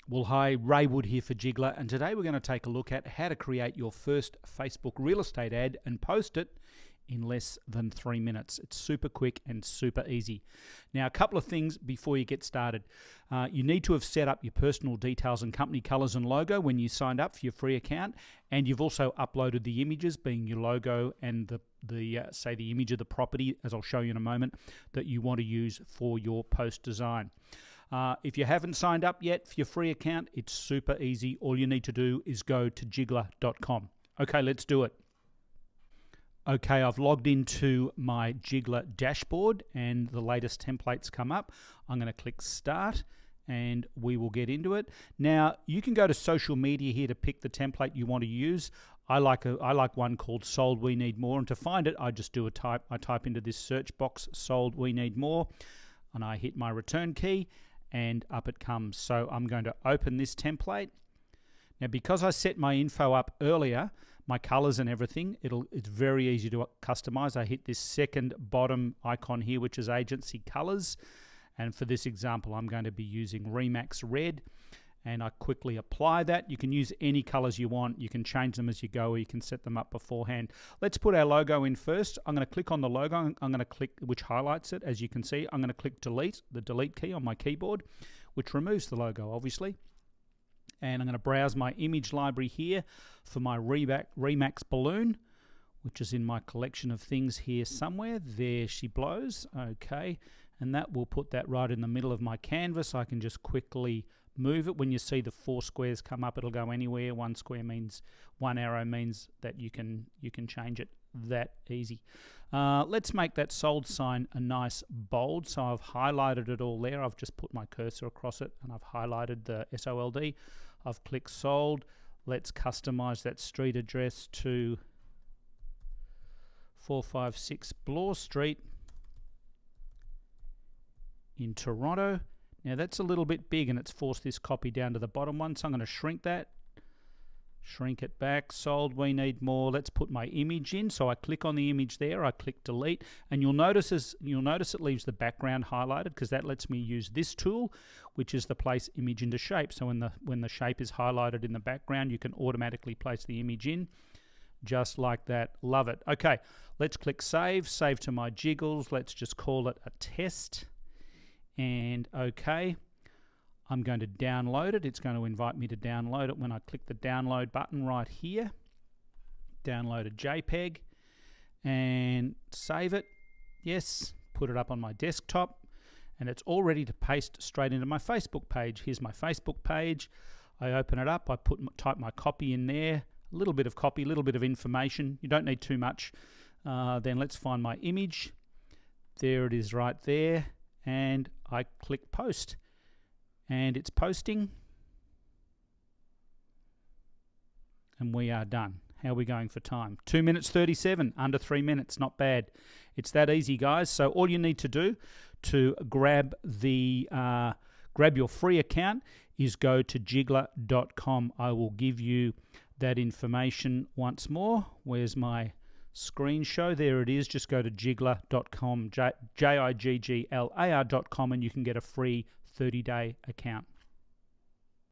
Well, hi, Ray Wood here for Jigglar, and today we're going to take a look at how to create your first Facebook real estate ad and post it in less than 3 minutes. It's super quick and super easy. Now, a couple of things before you get started. You need to have set up your personal details and company colors and logo when you signed up for your free account, and you've also uploaded the images, being your logo and the image of the property, as I'll show you in a moment, that you want to use for your post design. If you haven't signed up yet for your free account, it's super easy. All you need to do is go to jigglar.com. Okay, let's do it. Okay, I've logged into my Jigglar dashboard and the latest templates come up. I'm going to click Start and we will get into it. Now, you can go to social media here to pick the template you want to use. I like one called Sold We Need More, and to find it, I just do a type. I type into this search box, Sold We Need More, and I hit my return key, and up it comes. So I'm going to open this template. Now, because I set my info up earlier, my colors and everything, it's very easy to customize. I hit this second bottom icon here, which is agency colors. And for this example, I'm going to be using Remax Red. And I quickly apply that. You can use any colors you want. You can change them as you go, or you can set them up beforehand. Let's put our logo in first. I'm going to click on the logo. I'm going to click, which highlights it, as you can see. I'm going to click delete, the delete key on my keyboard, which removes the logo, obviously. And I'm going to browse my image library here for my Remax balloon, which is in my collection of things here somewhere. There she blows. Okay. And that will put that right in the middle of my canvas. I can just quickly move it. When you see the 4 squares come up, it'll go anywhere. 1 square means, 1 arrow means that you can change it that easy. Let's make that sold sign a nice bold. So I've highlighted it all there. I've just put my cursor across it and I've highlighted the SOLD. I've clicked sold. Let's customize that street address to 456 Bloor Street in Toronto. Now that's a little bit big and it's forced this copy down to the bottom one, so I'm going to shrink that. Shrink it back. Sold We Need More. Let's put my image in. So I click on the image there. I click delete, and you'll notice it leaves the background highlighted, because that lets me use this tool, which is the place image into shape. So when the shape is highlighted in the background, you can automatically place the image in, just like that. Love it. Okay, let's click save. Save to my Jiggles. Let's just call it a test. And okay. I'm going to download it. It's going to invite me to download it when I click the download button right here. Download a JPEG and save it. Yes, put it up on my desktop, and it's all ready to paste straight into my Facebook page. Here's my Facebook page. I open it up. I type my copy in there. A little bit of copy, a little bit of information. You don't need too much. Then let's find my image. There it is right there. And I click post. And it's posting, and we are done. How are we going for time? 2 minutes 37, under 3 minutes, not bad. It's that easy, guys. So all you need to do to grab your free account is go to jigglar.com. I will give you that information once more. Where's my screen show? There it is. Just go to jigglar.com, jigglar.com, and you can get a free 30-day account.